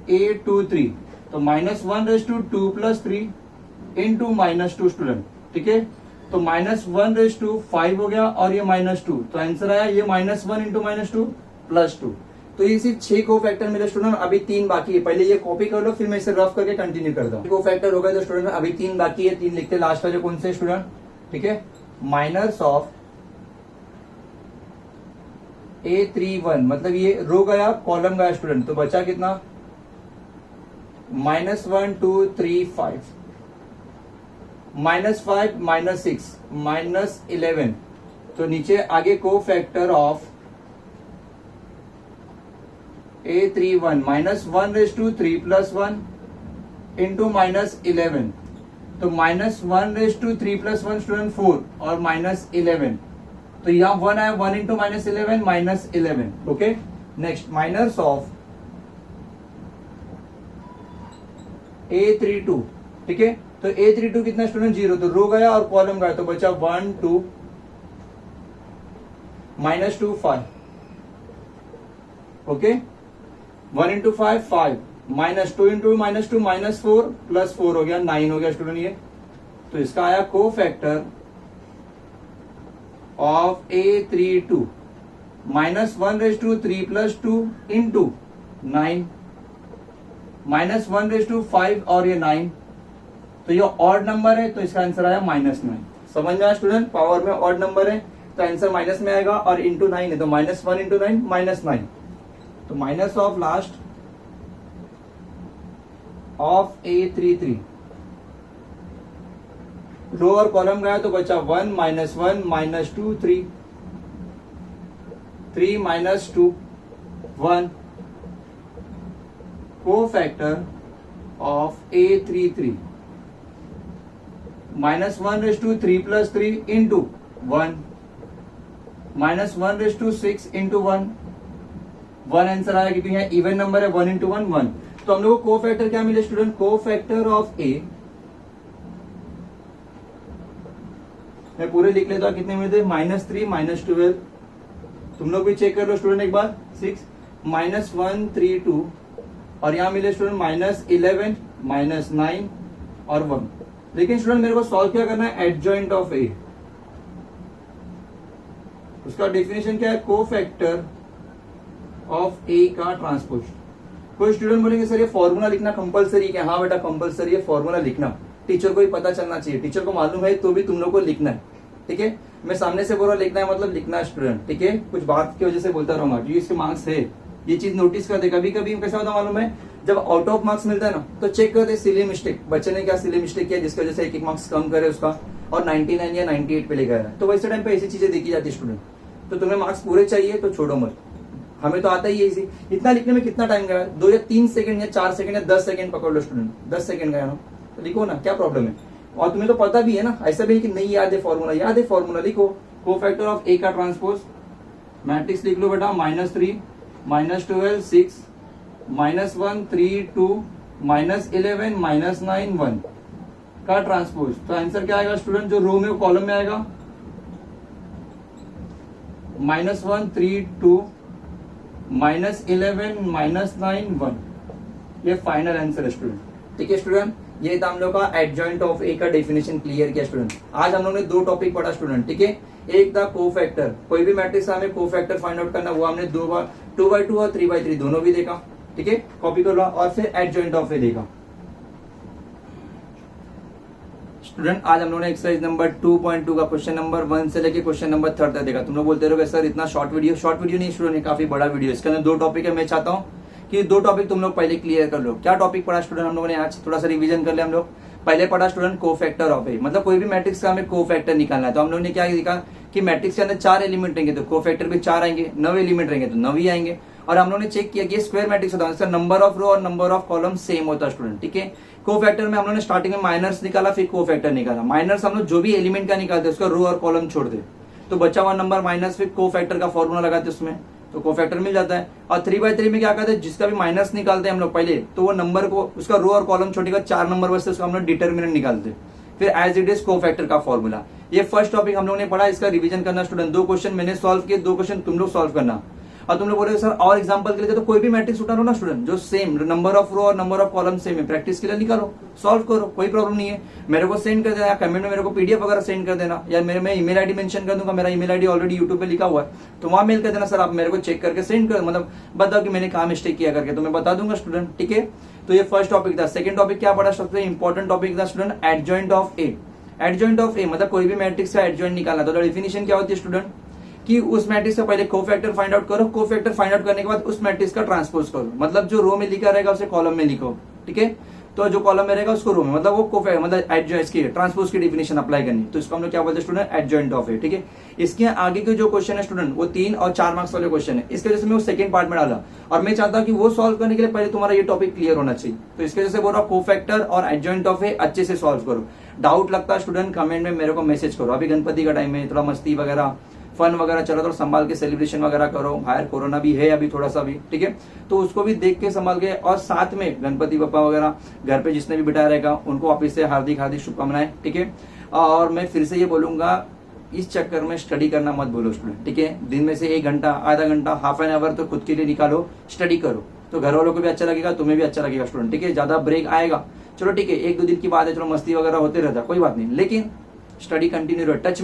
A23, तो -1/2 + 3 × -2 स्टूडेंट। ठीक है, तो -1/5 हो गया और ये -2, तो आंसर आया ये -1 × -2 + 2। तो ये सिर्फ 6 कोफैक्टर मिले स्टूडेंट, अभी 3 बाकी है। पहले ये कॉपी कर लो, फिर मैं इसे रफ करके कंटिन्यू करता हूँ। कोफैक्टर हो गए तो स्टूडेंट अभी 3 बाकी है, 3 लिखते लास्ट वाले कौन से स्टूडेंट? ठीक है, माइनस ऑफ A31, मतलब ये रो गया कॉलम गया स्टूडेंट, तो बचा कितना? -1 2 3 5 -5 -6 -11, तो नीचे आगे कोफैक्टर ऑफ A31 -1/3 + 1 × -11, तो -1/3 + 1 स्टूडेंट 4 और -11, तो यहाँ 1 आया, 1 × -11 -11। Okay, next minus of A32। ठीक है, तो A32 कितना स्टूडेंट? 0, तो रो गया और कॉलम गया, तो बचा 1 2 -2 5। ओके, 1 × 5 5, -2 × -2 -4 + 4 हो गया 9 हो गया स्टूडेंट ये, तो इसका आया कोफैक्टर ऑफ A32 -1/3 + 2 × 9 -1/5 और ये 9, तो ये ऑड नंबर है, तो इसका आंसर आया -9। समझ में आया स्टूडेंट? पावर में ऑड नंबर है तो आंसर माइनस में आएगा, और इंटू 9 है तो -1 × 9 -9, तो minus of last of A33, रो और कॉलम गया तो बचा 1 -1 -2 3 3 -2 1, कोफैक्टर ऑफ A33 -1/3 + 3 × 1 -1/6 × 1, 1 आंसर आया क्योंकि यहाँ इवन नंबर है, 1 × 1 1। तो हम लोग को कोफैक्टर क्या मिले स्टूडेंट? कोफैक्टर ऑफ A, मैं पूरे लिख लेता हूँ, कितने मिलते? -3 -12, तुम लोग भी चेक कर लो स्टूडेंट एक बार, 6 -1 3 2, और यहाँ मिले स्टूडेंट -11 -9 और 1। लेकिन स्टूडेंट मेरे को सॉल्व क्या करना है? एडजॉइंट ऑफ A, उसका डेफिनेशन क्या है? कोफैक्टर ऑफ A का ट्रांसपोज। कोई स्टूडेंट बोलेंगे सर ये फॉर्मूला लिखना कंपलसरी है? हाँ बेटा कंपलसरी है फॉर्मूला लिखना, टीचर को ही पता चलना चाहिए, टीचर को मालूम है तो भी तुम लोग को लिखना है। ठीक है, मैं सामने से बोल रहा लिखना है मतलब लिखना है स्टूडेंट। ठीक है, कुछ बात की वजह से बोलता रहूंगा, जो इसके मार्क्स है ये चीज नोटिस कर दे। कभी कभी कैसा होता मालूम है, जब आउट ऑफ मार्क्स मिलता है ना तो चेक करते सिली मिस्टेक, बच्चे ने क्या सिली मिस्टेक किया जिसकी वजह से एक मार्क्स कम करे उसका, और 99 या 98 पे ले गया है, तो वैसे टाइम पे ऐसी चीजें देखी जाती है स्टूडेंट। तो तुम्हें मार्क्स पूरे चाहिए तो छोड़ो मत, हमें तो आता ही है इसी। इतना लिखने में कितना टाइम गया? 2 या 3 सेकंड या 4 सेकंड या 10 सेकंड पकड़ लो स्टूडेंट, 10 सेकंड गया ना, तो लिखो ना, क्या प्रॉब्लम है? और तुम्हें तो पता भी है ना, ऐसा भी है कि नहीं याद है फॉर्मूला, याद है फॉर्मूला, लिखो। कोफैक्टर ऑफ A का ट्रांसपोज, मैट्रिक्स लिख लो बेटा, -3 -12 6 -1 3 2 -11 -9 1 का ट्रांसपोज। तो आंसर क्या आएगा स्टूडेंट? जो रो में कॉलम में आएगा -1 3 2 -11 -9 1, ये फाइनल आंसर है स्टूडेंट। ठीक है स्टूडेंट, ये था हम लोग का एडजॉइंट ऑफ ए का डेफिनेशन क्लियर किया स्टूडेंट। आज हम लोगों ने दो टॉपिक पढ़ा स्टूडेंट। ठीक है, एक था कोफैक्टर, कोई भी मैट्रिक्स का हमें कोफैक्टर फाइंड आउट करना, वो हमने 2/2 और 3/3 दोनों भी देखा। ठीक है, कॉपी कर लो। और फिर एडजॉइंट ऑफ ए देखा स्टूडेंट। आज हम लोगों ने एक्सरसाइज नंबर 2.2 का क्वेश्चन नंबर 1 से लेके क्वेश्चन नंबर 3 तक देखा। तुम लोग बोलते रहोगे सर इतना शॉर्ट वीडियो नहीं स्टूडेंट, काफी बड़ा वीडियो। इसके अंदर दो टॉपिक है। मैं चाहता हूँ कि दो टॉपिक तुम लोग पहले क्लियर कर लो। क्या टॉपिक पढ़ा स्टूडेंट हम लोगों ने आज? थोड़ा सा रिवीजन कर ले हम लोग। पहले पढ़ा स्टूडेंट कोफैक्टर ऑफ ए, मतलब कोई भी मैट्रिक्स का हमें कोफैक्टर निकालना है। तो हम लोगों ने क्या देखा कि मैट्रिक्स के अंदर 4 एलिमेंट रहेंगे तो कोफैक्टर भी 4 आएंगे, 9 एलिमेंट रहेंगे तो 9 ही आएंगे। और हम लोगों ने चेक किया कि स्क्वायर मैट्रिक्स होता है, इसका नंबर ऑफ रो और नंबर ऑफ कॉलम सेम होता है स्टूडेंट। ठीक है, कोफैक्टर में हम लोगों ने स्टार्टिंग में माइनर्स निकाला, फिर कोफैक्टर निकाला। माइनर्स हम लोग जो भी एलिमेंट का निकालते उसका रो और कॉलम छोड़ दे तो बचा हुआ नंबर माइनस, फिर कोफैक्टर का फॉर्मूला लगाते उसमें तो कोफैक्टर मिल जाता है। और 3/3 में क्या करते हैं, जिसका भी माइनस निकालते हैं हम लोग पहले, तो वो नंबर को उसका रो और कॉलम छोड़ेगा, 4 नंबर बचते उसका हम लोग डिटर्मिनेंट निकालते हैं। फिर एज इट इज कोफैक्टर का फॉर्मूला। ये फर्स्ट टॉपिक हम लोगों ने पढ़ा, इसका रिवीजन करना स्टूडेंट। 2 क्वेश्चन मैंने सॉल्व किए, 2 क्वेश्चन तुम लोग सॉल्व करना। और तुम लोग बोले सर और एग्जांपल के लिए तो कोई भी मैट्रिक्स उठा लो ना स्टूडेंट, जो सेम नंबर ऑफ रो और नंबर ऑफ कॉलम सेम है, प्रैक्टिस के लिए निकालो, सॉल्व करो, कोई प्रॉब्लम नहीं है। मेरे को सेंड कर देना, या कमेंट में मेरे को पीडीएफ वगैरह सेंड कर देना, या मैं ईमेल आईडी मेंशन कर दूंगा। मेरा ईमेल आईडी ऑलरेडी यूट्यूब पे लिखा हुआ है, तो वहां मेल कर देना सर आप मेरे को चेक करके सेंड कर, मतलब बताओ कि मैंने कहा मिस्टेक किया करके, तो मैं बता दूंगा स्टूडेंट। ठीक है, तो ये फर्स्ट टॉपिक था। सेकंड टॉपिक क्या पढ़ा? सबसे इंपॉर्टेंट टॉपिक था student adjoint of A. Adjoint of A मतलब कोई भी मैट्रिक्स का एडजॉइंट निकालना। तो डेफिनेशन क्या होती है स्टूडेंट कि उस मैट्रिक्स का पहले कोफैक्टर फाइंड आउट करो, कोफैक्टर फाइंड आउट करने के बाद उस मैट्रिक्स का ट्रांसपोज करो, मतलब जो रो में लिखा रहेगा उसे कॉलम में लिखो। ठीक है, तो जो कॉलम में रहेगा उसको रो में, मतलब वो कोफैक्टर मतलब एडजॉइंट की ट्रांसपोज की डेफिनेशन अप्लाई करनी, तो इसको हम लोग क्या बोलते हैं स्टूडेंट? एडजॉइंट ऑफ ए। ठीक है, इसके आगे के जो क्वेश्चन है स्टूडेंट वो 3 और 4 मार्क्स वाले क्वेश्चन है, इसके वजह से मैं वो सेकंड पार्ट में डाला। और मैं चाहता हूं कि वो सॉल्व करने के लिए पहले तुम्हारा ये टॉपिक क्लियर होना चाहिए, तो इसके वजह से बोल रहा हूं कोफैक्टर और एडजॉइंट ऑफ ए अच्छे से सॉल्व करो। डाउट लगता है स्टूडेंट कमेंट में मेरे को मैसेज करो। अभी गणपति का टाइम है, थोड़ा मस्ती वगैरह फन वगैरह चला, तो संभाल के सेलिब्रेशन वगैरह करो। बाहर कोरोना भी है अभी थोड़ा सा भी, ठीक है, तो उसको भी देख के संभाल के। और साथ में गणपति बप्पा वगैरह घर पे जिसने भी बिठाया रहेगा उनको वापिस से हार्दिक हार्दिक शुभकामनाएं। ठीक है, और मैं फिर से ये बोलूंगा, इस चक्कर में स्टडी करना मत बोलो स्टूडेंट। ठीक है, दिन में से 1 घंटा, आधा घंटा, हाफ एन आवर तो खुद के लिए निकालो, स्टडी करो, तो घर वालों को भी अच्छा लगेगा, तुम्हें भी अच्छा लगेगा स्टूडेंट। ठीक है, ज्यादा ब्रेक आएगा, चलो ठीक है, 1-2 दिन की बात है, चलो मस्ती वगैरह होते रहता है, कोई बात नहीं, लेकिन स्टडी कंटिन्यू रहो, टच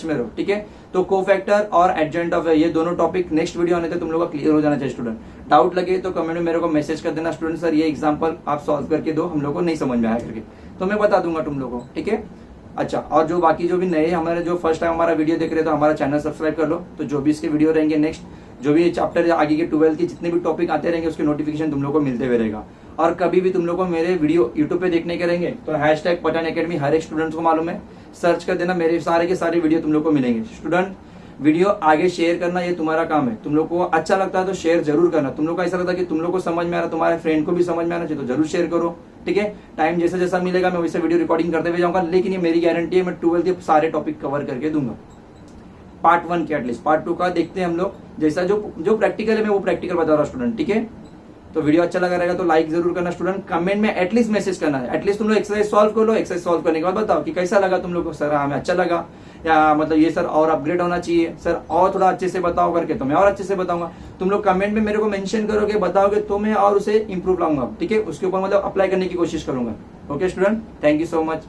में रहो। ठीक है, तो कोफैक्टर और एडजॉइंट ऑफ ये दोनों टॉपिक नेक्स्ट वीडियो आने तक तुम लोग का क्लियर हो जाना चाहिए स्टूडेंट। डाउट लगे तो कमेंट में मेरे को मैसेज कर देना स्टूडेंट, सर ये एग्जांपल आप सॉल्व करके दो, हम लोग को नहीं समझ में आया करके, तो मैं बता दूंगा तुम लोगों को। ठीक है, अच्छा, और जो बाकी जो भी नए हमारे जो फर्स्ट टाइम हमारा वीडियो देख रहे हैं तो हमारा चैनल सब्सक्राइब कर लो, तो जो भी इसके वीडियो रहेंगे नेक्स्ट, जो भी चैप्टर आगे के 12th के जितने भी टॉपिक आते रहेंगे उसके नोटिफिकेशन तुम लोग को मिलते हुए रहेगा। और कभी भी तुम लोग को मेरे वीडियो यूट्यूब पे देखने के रहेंगे तो हैशटैग पठान एकेडमी हर एक स्टूडेंट्स को मालूम है, सर्च कर देना, मेरे सारे के सारे वीडियो तुम लोग को मिलेंगे। स्टूडेंट वीडियो आगे शेयर करना ये तुम्हारा काम है, तुम लोग को अच्छा लगता है तो शेयर जरूर करना। तुम लोग को ऐसा लगता है कि तुम लोग को समझ में आ रहा, तुम्हारे फ्रेंड को भी समझ में आना चाहिए, तो जरूर शेयर करो। ठीक है, टाइम जैसा जैसा मिलेगा मैं वैसे वीडियो रिकॉर्डिंग करते हुए जाऊंगा, लेकिन ये मेरी गारंटी है मैं 12th के सारे टॉपिक कवर करके दूंगा। पार्ट 1 के एटलीस्ट, पार्ट 2 का देखते हैं हम लोग, जैसा जो प्रैक्टिकल है मैं वो प्रैक्टिकल बता रहा हूँ स्टूडेंट। ठीक है, तो वीडियो अच्छा लगा रहेगा तो लाइक जरूर करना स्टूडेंट, कमेंट में एटलीस्ट मैसेज करना है, एटलीस्ट तुम लोग एक्सरसाइज सॉल्व कर लो, एक्सरसाइज सॉल्व करने के बाद बताओ कि कैसा लगा तुम लोग को, सर हमें अच्छा लगा, या मतलब ये सर और अपग्रेड होना चाहिए, सर और थोड़ा अच्छे से बताओ करके, तो मैं और अच्छे से बताऊंगा। तुम लोग कमेंट में मेरे को मेंशन करोगे, बताओगे, तो मैं और उसे इंप्रूव लाऊंगा। ठीक है, उसके ऊपर मतलब अप्लाई करने की कोशिश करूंगा। Okay student, thank you so much.